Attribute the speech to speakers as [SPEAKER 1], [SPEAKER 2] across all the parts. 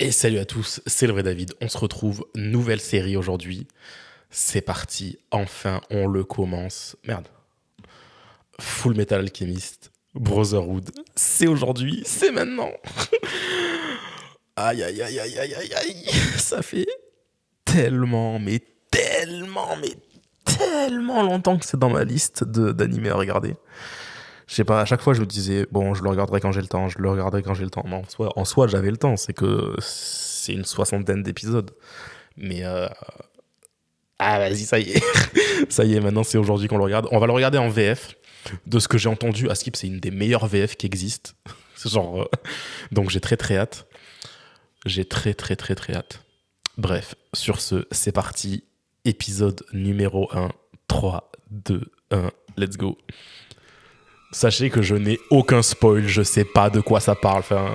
[SPEAKER 1] Et salut à tous, c'est le vrai David. On se retrouve, nouvelle série aujourd'hui. C'est parti, enfin on le commence. Merde. Full Metal Alchemist, Brotherhood. C'est aujourd'hui, c'est maintenant. Aïe aïe aïe aïe aïe aïe aïe. Ça fait tellement longtemps que c'est dans ma liste d'animés à regarder. Je sais pas, à chaque fois je me disais, bon, je le regarderai quand j'ai le temps, Mais en soi j'avais le temps, c'est que c'est une soixantaine d'épisodes. Mais ah, vas-y, ça y est. Ça y est, maintenant c'est aujourd'hui qu'on le regarde. On va le regarder en VF. De ce que j'ai entendu, Askip, c'est une des meilleures VF qui existent. Genre, donc j'ai très hâte. J'ai très hâte. Bref, sur ce, c'est parti. Épisode numéro 1. 3, 2, 1, let's go. Sachez que je n'ai aucun spoil, je sais pas de quoi ça parle. Enfin,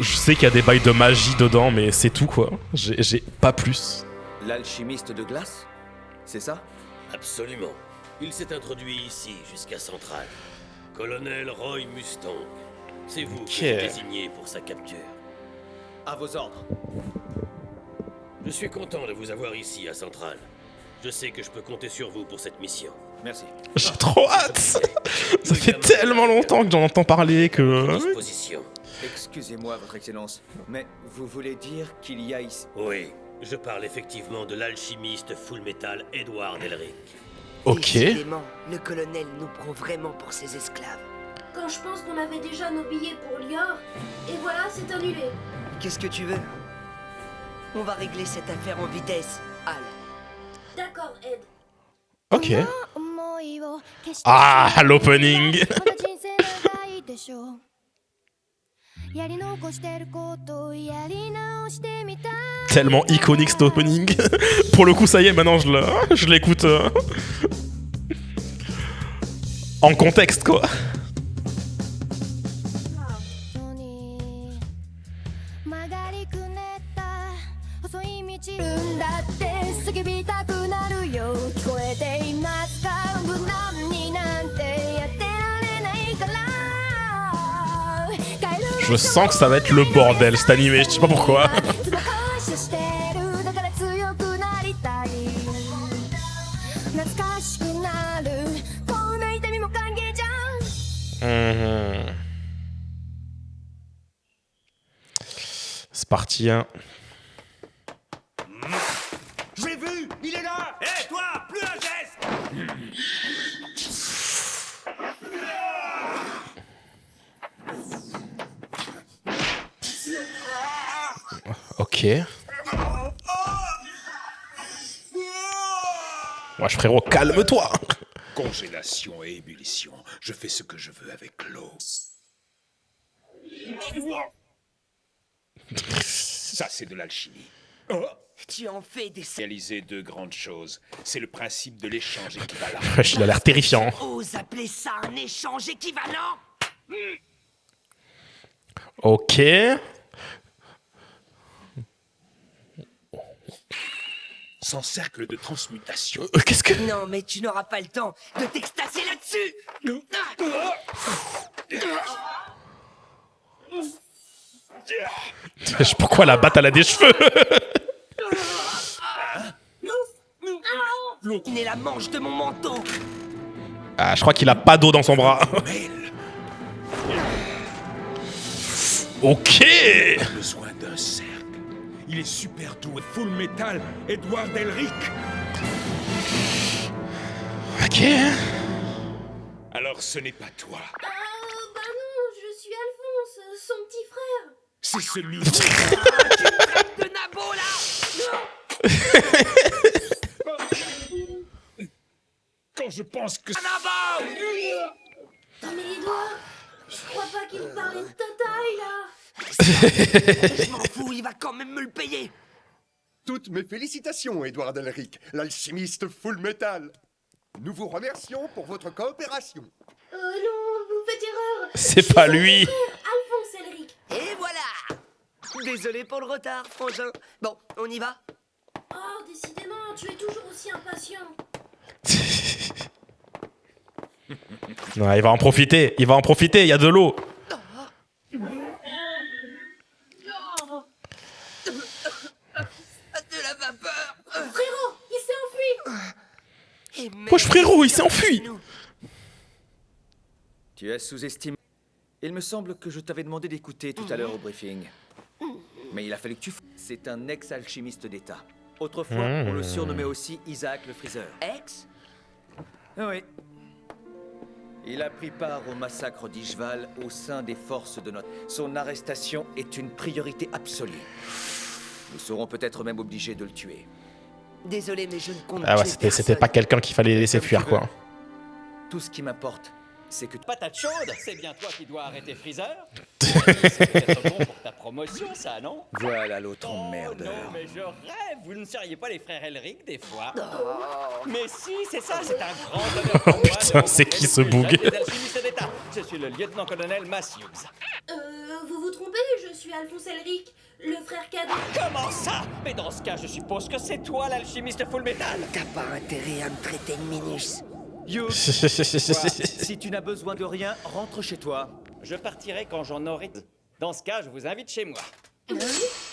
[SPEAKER 1] je sais qu'il y a des bails de magie dedans, mais c'est tout quoi. J'ai pas plus.
[SPEAKER 2] L'alchimiste de glace? C'est ça?
[SPEAKER 3] Absolument. Il s'est introduit ici, jusqu'à Central. Colonel Roy Mustang. C'est vous qui êtes désigné pour sa capture.
[SPEAKER 2] À vos ordres.
[SPEAKER 3] Je suis content de vous avoir ici, à Central. Je sais que je peux compter sur vous pour cette mission.
[SPEAKER 2] Merci.
[SPEAKER 1] J'ai trop hâte. Ça fait tellement longtemps que j'en entends parler que...
[SPEAKER 3] Disposition.
[SPEAKER 2] Excusez-moi, votre excellence, mais vous voulez dire qu'il y a ici...
[SPEAKER 3] Oui, je parle effectivement de l'alchimiste full metal Edward Elric.
[SPEAKER 1] Ok.
[SPEAKER 4] Décidément, le colonel nous prend vraiment pour ses esclaves.
[SPEAKER 5] Quand je pense qu'on avait déjà nos billets pour Lior, et voilà, c'est annulé.
[SPEAKER 4] Qu'est-ce que tu veux? On va régler cette affaire en vitesse, Al.
[SPEAKER 5] D'accord, Ed.
[SPEAKER 1] Ok. Ah, l'opening. Tellement iconique cet opening. Pour le coup, ça y est, maintenant je l'écoute en contexte, quoi. Je sens que ça va être le bordel cet animé, je sais pas pourquoi. C'est parti, hein.
[SPEAKER 6] J'ai vu, il est là. Hé, toi, plus un geste.
[SPEAKER 1] Ok. Wesh frérot, calme-toi.
[SPEAKER 6] Congélation et ébullition. Je fais ce que je veux avec l'eau. Ça, c'est de l'alchimie. Oh.
[SPEAKER 4] Tu en fais des...
[SPEAKER 6] Réaliser deux grandes choses. C'est le principe de l'échange équivalent.
[SPEAKER 1] Wesh, il a l'air terrifiant.
[SPEAKER 4] Ose appeler ça un échange équivalent?
[SPEAKER 1] Ok.
[SPEAKER 6] Sans cercle de transmutation.
[SPEAKER 1] Qu'est-ce que...
[SPEAKER 4] Non, mais tu n'auras pas le temps de t'extasier là-dessus.
[SPEAKER 1] Pourquoi la batte elle a des cheveux?
[SPEAKER 4] Il est la manche de mon manteau.
[SPEAKER 1] Ah, je crois qu'il a pas d'eau dans son bras. Ok.
[SPEAKER 6] Pas besoin d'un cercle. Il est super doué. Full metal, Edward Elric.
[SPEAKER 1] Ok.
[SPEAKER 6] Alors ce n'est pas toi.
[SPEAKER 5] Bah non, je suis Alphonse, son petit frère.
[SPEAKER 6] C'est celui
[SPEAKER 4] De Nabo, là.
[SPEAKER 6] Quand je pense que...
[SPEAKER 4] Nabo.
[SPEAKER 5] Non mais les doigts, je crois pas qu'il parlait de ta taille là.
[SPEAKER 4] Je m'en fous, il va quand même me le payer.
[SPEAKER 7] Toutes mes félicitations, Edward Elric, l'alchimiste full metal. Nous vous remercions pour votre coopération.
[SPEAKER 5] Non, vous faites erreur.
[SPEAKER 1] C'est pas lui.
[SPEAKER 5] Alphonse Elric.
[SPEAKER 4] Et voilà. Désolé pour le retard, frangin. Bon, on y va?
[SPEAKER 5] Oh, décidément, tu es toujours aussi impatient.
[SPEAKER 1] Ouais, il va en profiter, il y a de l'eau. Wesh frérot, il s'est enfui.
[SPEAKER 2] Tu as sous-estimé. Il me semble que je t'avais demandé d'écouter tout à l'heure au briefing. Mais il a fallu que tu... C'est un ex-alchimiste d'État. Autrefois, on le surnommait aussi Isaac le Freezer.
[SPEAKER 4] Ex?
[SPEAKER 2] Oui. Il a pris part au massacre d'Ishval au sein des forces de notre... Son arrestation est une priorité absolue. Nous serons peut-être même obligés de le tuer.
[SPEAKER 4] Désolé, mais je ne compte
[SPEAKER 1] Ah ouais,
[SPEAKER 4] tuer
[SPEAKER 1] c'était
[SPEAKER 4] personne.
[SPEAKER 1] pas quelqu'un qu'il fallait laisser
[SPEAKER 2] Comme
[SPEAKER 1] fuir
[SPEAKER 2] tu
[SPEAKER 1] quoi.
[SPEAKER 2] veux. Tout ce qui m'importe, c'est que...
[SPEAKER 8] Patate chaude, c'est bien toi qui dois arrêter Freezer. C'est peut-être bon pour ta promotion, ça, non?
[SPEAKER 2] Voilà l'autre
[SPEAKER 8] Oh
[SPEAKER 2] emmerdeur.
[SPEAKER 8] non, mais je rêve, vous ne seriez pas les frères Elric des fois? Mais si, c'est ça, c'est un grand honneur pour moi.
[SPEAKER 1] Putain, c'est qui ce boug?
[SPEAKER 8] Je suis le lieutenant-colonel Matthews.
[SPEAKER 5] Vous vous trompez, je suis Alphonse Elric, le frère cadet.
[SPEAKER 8] Comment ça? Mais dans ce cas, je suppose que c'est toi l'alchimiste full metal.
[SPEAKER 4] T'as pas intérêt à me traiter de minus.
[SPEAKER 2] You, si tu n'as besoin de rien, rentre chez toi.
[SPEAKER 8] Je partirai quand j'en aurai. Dans ce cas, je vous invite chez moi.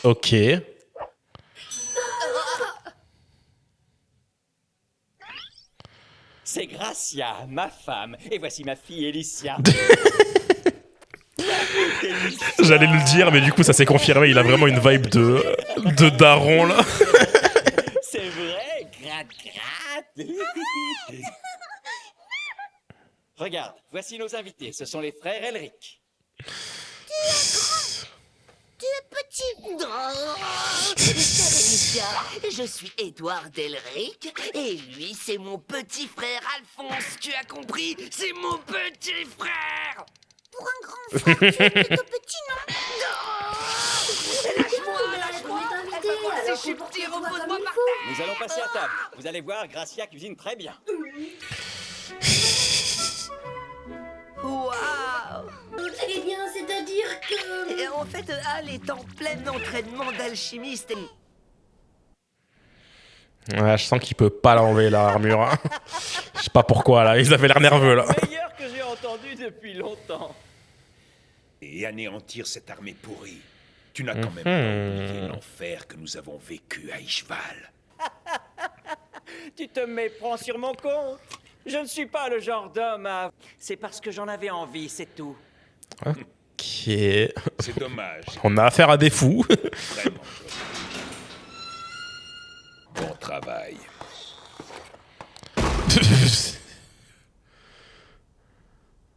[SPEAKER 1] Ok.
[SPEAKER 8] C'est Gracia, ma femme. Et voici ma fille Elicia.
[SPEAKER 1] J'allais le dire, mais du coup ça s'est confirmé, il a vraiment une vibe de daron là.
[SPEAKER 8] C'est vrai, gratte. Regarde, voici nos invités. Ce sont les frères Elric.
[SPEAKER 5] Tu es petit.
[SPEAKER 4] Alicia, je suis Édouard Delric et lui c'est mon petit frère Alphonse. Tu as compris? C'est mon petit frère.
[SPEAKER 5] Pour un grand frère, tu es plutôt petit, non?
[SPEAKER 4] Lâche-moi.
[SPEAKER 5] Alors
[SPEAKER 4] C'est
[SPEAKER 5] comporte-toi
[SPEAKER 4] petit,
[SPEAKER 5] comme
[SPEAKER 4] repose-moi
[SPEAKER 5] il
[SPEAKER 4] par
[SPEAKER 5] faut.
[SPEAKER 4] terre.
[SPEAKER 8] Nous allons passer à table. Vous allez voir, Gracia cuisine très bien.
[SPEAKER 4] Waouh.
[SPEAKER 5] Eh bien, c'est-à-dire que...
[SPEAKER 4] Et en fait, Al est en plein entraînement d'alchimiste.
[SPEAKER 1] Ouais, je sens qu'il peut pas l'enlever l'armure. Hein. Je sais pas pourquoi là, ils avaient l'air nerveux là.
[SPEAKER 8] Le meilleur que j'ai entendu depuis longtemps.
[SPEAKER 6] Et anéantir cette armée pourrie. Tu n'as quand même pas oublié l'enfer que nous avons vécu à Ishval.
[SPEAKER 8] Tu te méprends sur mon compte. Je ne suis pas le genre d'homme à... C'est parce que j'en avais envie, c'est tout.
[SPEAKER 1] Ok.
[SPEAKER 6] C'est dommage.
[SPEAKER 1] On a affaire à des fous.
[SPEAKER 6] Vraiment. Bon travail.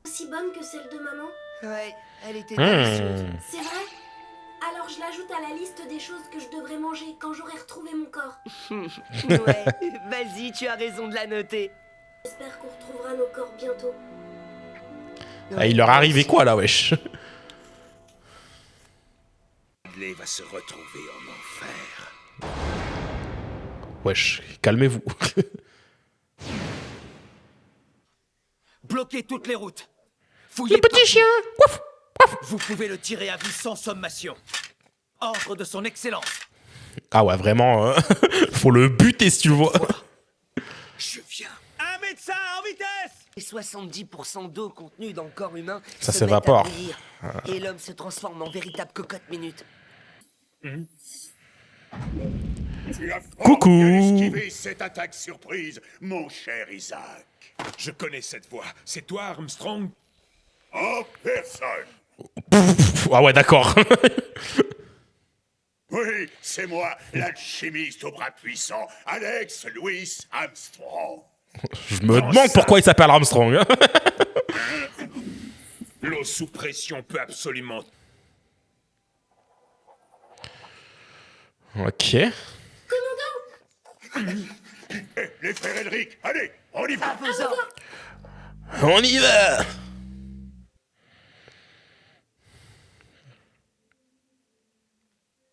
[SPEAKER 5] Aussi bonne que celle de maman?
[SPEAKER 4] Ouais, elle était délicieuse.
[SPEAKER 5] C'est vrai? Alors je l'ajoute à la liste des choses que je devrais manger quand j'aurai retrouvé mon corps.
[SPEAKER 4] Ouais, vas-y, tu as raison de la noter.
[SPEAKER 5] J'espère qu'on retrouvera nos corps bientôt.
[SPEAKER 1] Ah, il leur arrivait quoi là, wesh?
[SPEAKER 6] Ridley va se retrouver en enfer.
[SPEAKER 1] Wesh, calmez-vous.
[SPEAKER 2] Bloquez toutes les routes. Fouillez
[SPEAKER 1] Le petit
[SPEAKER 2] partout.
[SPEAKER 1] chien. Ouf.
[SPEAKER 2] Vous pouvez le tirer à vue sans sommation. Ordre de son excellence.
[SPEAKER 1] Ah ouais, vraiment, faut le buter si tu le vois.
[SPEAKER 2] Je viens.
[SPEAKER 8] Un médecin en vitesse!
[SPEAKER 4] Et 70% d'eau contenue dans le corps humain
[SPEAKER 1] Ça
[SPEAKER 4] se
[SPEAKER 1] s'évapore.
[SPEAKER 4] mettent à bouillir. Et l'homme se transforme en véritable cocotte minute.
[SPEAKER 7] Tu as
[SPEAKER 1] Coucou.
[SPEAKER 7] bien esquivé cette attaque surprise, mon cher Isaac.
[SPEAKER 6] Je connais cette voix. C'est toi, Armstrong?
[SPEAKER 7] En personne.
[SPEAKER 1] Ah ouais, d'accord.
[SPEAKER 7] Oui, c'est moi, l'alchimiste au bras puissant, Alex Louis Armstrong.
[SPEAKER 1] Je me demande pourquoi il s'appelle Armstrong. Hein.
[SPEAKER 6] L'eau sous pression peut absolument...
[SPEAKER 1] Ok.
[SPEAKER 7] Eh, les frères Elric, allez, on y va.
[SPEAKER 1] On y va.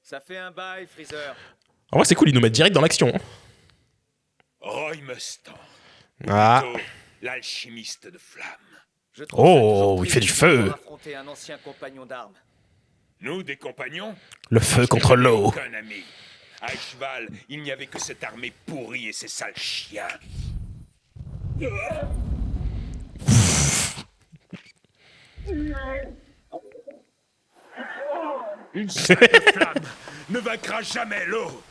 [SPEAKER 2] Ça fait un bail, Freezer.
[SPEAKER 1] En vrai, c'est cool, ils nous mettent direct dans l'action.
[SPEAKER 6] Roy Mustang.
[SPEAKER 1] Ah.
[SPEAKER 6] Plutôt l'alchimiste de flamme.
[SPEAKER 2] Je trouve ça
[SPEAKER 1] Oh,
[SPEAKER 2] toujours
[SPEAKER 1] il fait du
[SPEAKER 2] triste
[SPEAKER 1] feu.
[SPEAKER 2] d'avoir affronté un ancien compagnon d'armes.
[SPEAKER 6] Nous, des compagnons?
[SPEAKER 1] Le feu contre l'eau.
[SPEAKER 6] Aucun ami. À Ishval, il n'y avait que cette armée pourrie et ces sales chiens. Une seule flamme ne vaincra jamais l'eau.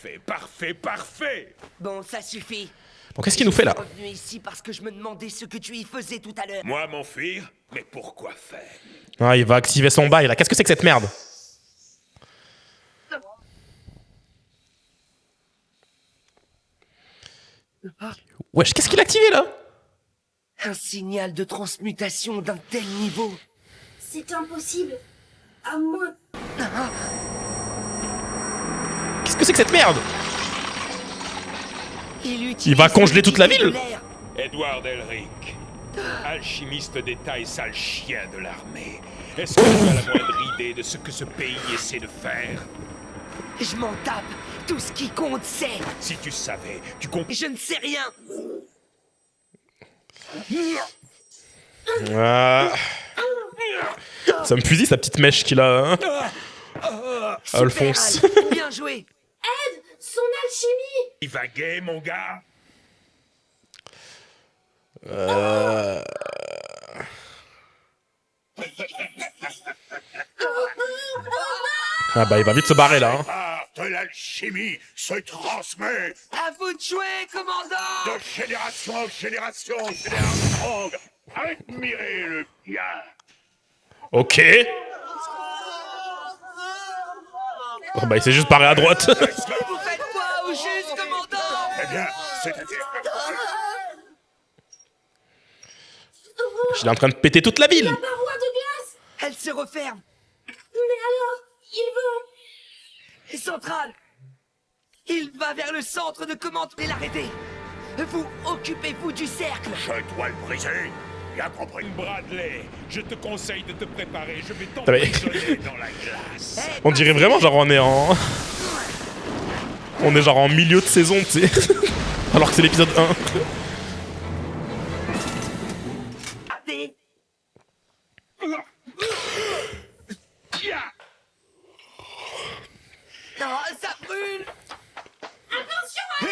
[SPEAKER 6] Parfait, parfait, parfait.
[SPEAKER 4] Bon, ça suffit.
[SPEAKER 1] Bon, qu'est-ce qu'il nous fait là?
[SPEAKER 4] Je suis revenu ici parce que je me demandais ce que tu y faisais tout à l'heure.
[SPEAKER 6] Moi m'enfuir? Mais pourquoi faire?
[SPEAKER 1] Ah, il va activer son bail là. Qu'est-ce que c'est que cette merde? Wesh, qu'est-ce qu'il a activé là?
[SPEAKER 4] Un signal de transmutation d'un tel niveau.
[SPEAKER 5] C'est impossible. À moins.
[SPEAKER 1] Qu'est-ce que c'est que cette merde?
[SPEAKER 4] Il
[SPEAKER 1] va congeler toute la ville.
[SPEAKER 6] Edward Elric, alchimiste d'État et sale chien de l'armée. Est-ce que tu as la moindre idée de ce que ce pays essaie de faire?
[SPEAKER 4] Je m'en tape. Tout ce qui compte, c'est...
[SPEAKER 6] Si tu savais, tu comprends.
[SPEAKER 4] Je ne sais rien.
[SPEAKER 1] Ah. Ça me fusille sa petite mèche qu'il a, hein. Alphonse.
[SPEAKER 4] Super, Al. Bien joué.
[SPEAKER 5] Ed, son alchimie.
[SPEAKER 6] Il va gay, mon gars.
[SPEAKER 1] Ah bah il va vite se barrer là, hein.
[SPEAKER 6] L'art de l'alchimie se transmet
[SPEAKER 4] À vous de jouer, commandant.
[SPEAKER 6] de génération en génération chez les Armstrong. Admirez le bien.
[SPEAKER 1] Ok. Oh bah il s'est juste barré à droite.
[SPEAKER 4] Vous faites quoi au juste, commandant?
[SPEAKER 6] Eh bien, c'est-à-dire...
[SPEAKER 1] Il est en train de péter toute la ville.
[SPEAKER 5] La paroi de glace.
[SPEAKER 4] Elle se referme.
[SPEAKER 5] Mais alors, il veut...
[SPEAKER 4] Centrale. Il va vers le centre de commande et l'arrêter. Vous occupez-vous du cercle.
[SPEAKER 6] Je dois le briser. Bien compris. Bradley, je te conseille de te préparer. Je vais
[SPEAKER 1] mais-
[SPEAKER 6] t'emprisonner dans la glace.
[SPEAKER 4] Eh,
[SPEAKER 1] On dirait vraiment genre on est en... On est genre en milieu de saison, tu sais. Alors que c'est l'épisode 1.
[SPEAKER 4] passez. Non, ça brûle.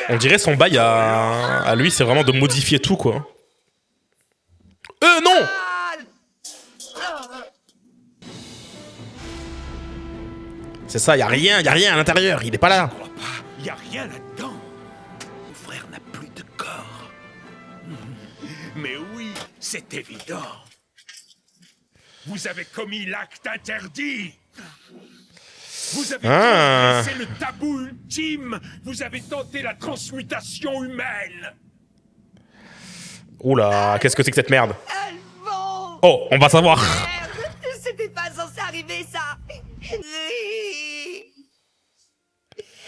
[SPEAKER 1] On dirait son bail à lui, c'est vraiment de modifier tout, quoi. Non! C'est ça, y a rien à l'intérieur, il est pas là.
[SPEAKER 6] Je crois pas, y a rien là-dedans. Mon frère n'a plus de corps. Mais oui, c'est évident. Vous avez commis l'acte interdit. Vous avez transgressé le tabou ultime. Vous avez tenté la transmutation humaine.
[SPEAKER 1] Oula, qu'est-ce que c'est que cette merde?
[SPEAKER 4] Alphonse.
[SPEAKER 1] Oh, on va savoir.
[SPEAKER 4] Merde, c'était pas censé arriver, ça.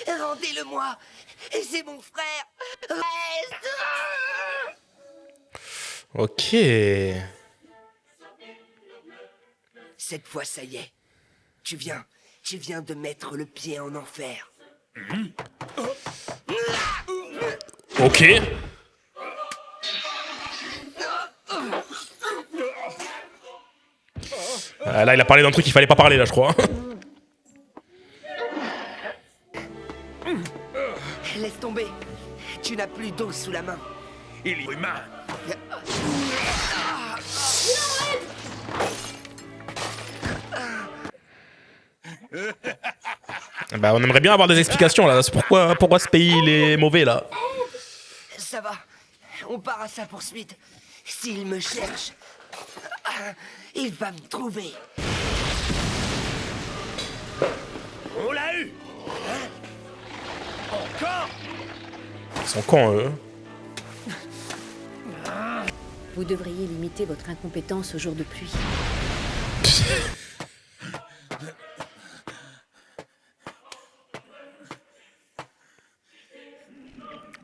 [SPEAKER 4] Rendez-le-moi. C'est mon frère. Reste.
[SPEAKER 1] Ok.
[SPEAKER 4] Cette fois, ça y est. Tu viens de mettre le pied en enfer.
[SPEAKER 1] Ok. Là, il a parlé d'un truc qu'il fallait pas parler, là, je crois.
[SPEAKER 4] Laisse tomber. Tu n'as plus d'eau sous la main.
[SPEAKER 6] Il est humain.
[SPEAKER 1] Bah, on aimerait bien avoir des explications, là. C'est pourquoi ce pays, il est mauvais, là.
[SPEAKER 4] Ça va. On part à sa poursuite. S'il me cherche, il va me trouver.
[SPEAKER 6] On l'a eu. Encore.
[SPEAKER 1] Ils sont cons, eux.
[SPEAKER 9] Vous devriez limiter votre incompétence au jour de pluie.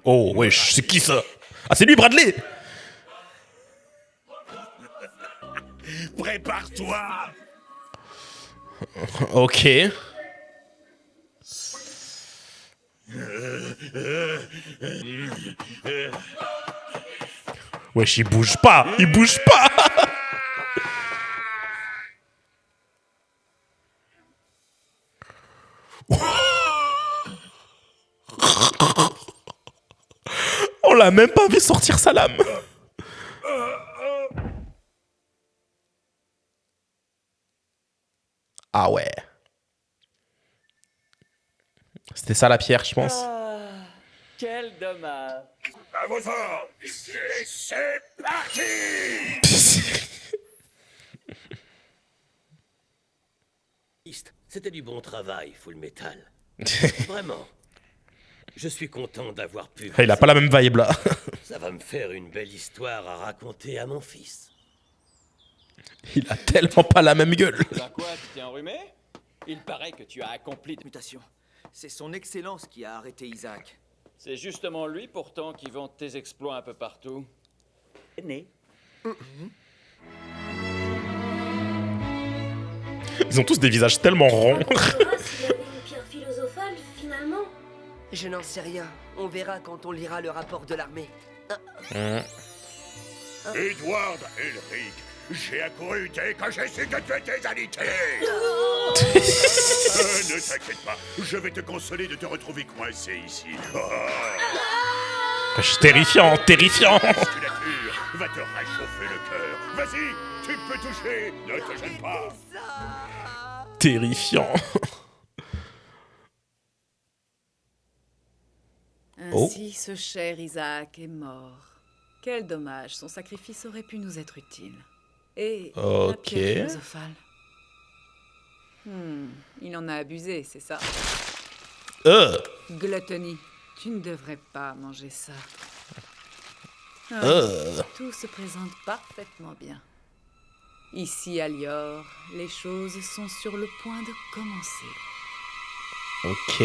[SPEAKER 1] Oh, wesh, c'est qui ça? Ah, c'est lui, Bradley!
[SPEAKER 6] Prépare-toi.
[SPEAKER 1] Ok. Wesh, il bouge pas! Il bouge pas! On l'a même pas vu sortir sa lame! Ah ouais. C'était ça la pierre, je pense.
[SPEAKER 8] Ah, quel dommage.
[SPEAKER 6] À vos ordres. C'est parti.
[SPEAKER 3] C'était du bon travail, Full Metal. Vraiment. Je suis content d'avoir pu...
[SPEAKER 1] Il a pas la même vibe là.
[SPEAKER 3] Ça va me faire une belle histoire à raconter à mon fils.
[SPEAKER 1] Il a tellement pas la même gueule.
[SPEAKER 8] Ben quoi, tu t'es enrhumé? Il paraît que tu as accompli...
[SPEAKER 2] Mutation. C'est son excellence qui a arrêté Isaac.
[SPEAKER 8] C'est justement lui pourtant qui vante tes exploits un peu partout. Né.
[SPEAKER 1] Ils ont tous des visages tellement ronds.
[SPEAKER 5] On verra s'il avait une pierre philosophale, finalement.
[SPEAKER 4] Je n'en sais rien. On verra quand on lira le rapport de l'armée.
[SPEAKER 6] Edward Elric, j'ai accouru dès que j'ai su que tu étais alité. Ne t'inquiète pas, je vais te consoler de te retrouver coincé ici.
[SPEAKER 1] Terrifiant, terrifiant.
[SPEAKER 6] La musculature va te réchauffer le cœur. Vas-y, tu peux toucher, ne te gêne pas.
[SPEAKER 1] Terrifiant.
[SPEAKER 10] Ainsi, ce cher Isaac est mort. Quel dommage, son sacrifice aurait pu nous être utile. Et la pierre philosophale. Il en a abusé, c'est ça. Gluttony, tu ne devrais pas manger ça. Tout se présente parfaitement bien. Ici, à Lior, les choses sont sur le point de commencer.
[SPEAKER 1] Ok.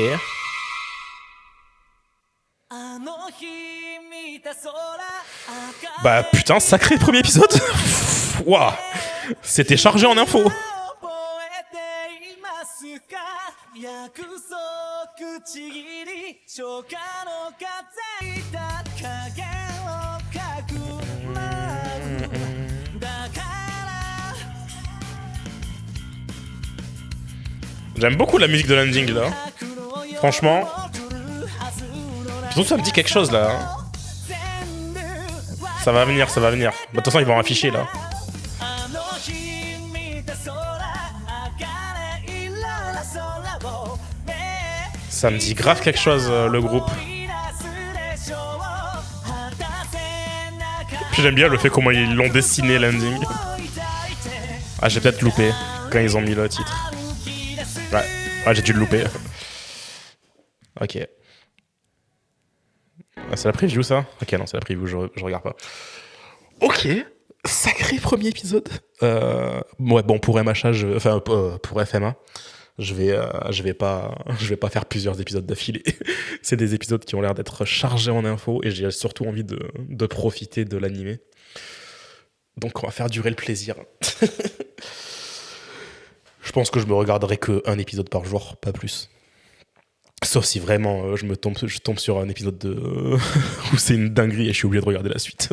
[SPEAKER 1] Bah putain, sacré premier épisode. Waouh. C'était chargé en infos. J'aime beaucoup la musique de l'ending là. Franchement. Je trouve que ça me dit quelque chose là. Ça va venir, ça va venir. Bah, de toute façon, ils vont afficher là. Ça me dit grave quelque chose, le groupe. Puis j'aime bien le fait comment ils l'ont dessiné, l'ending. Ah, j'ai peut-être loupé quand ils ont mis le titre. Ouais, j'ai dû le louper. Ok. Ah, c'est la preview ça? Ok, non, c'est la preview, je regarde pas. Ok, sacré premier épisode. Ouais, bon, pour MHA, pour FMA, je vais pas faire plusieurs épisodes d'affilée. C'est des épisodes qui ont l'air d'être chargés en infos et j'ai surtout envie de profiter de l'animé. Donc on va faire durer le plaisir. Je pense que je me regarderai qu'un épisode par jour, pas plus. Sauf si vraiment je tombe sur un épisode où c'est une dinguerie et je suis obligé de regarder la suite.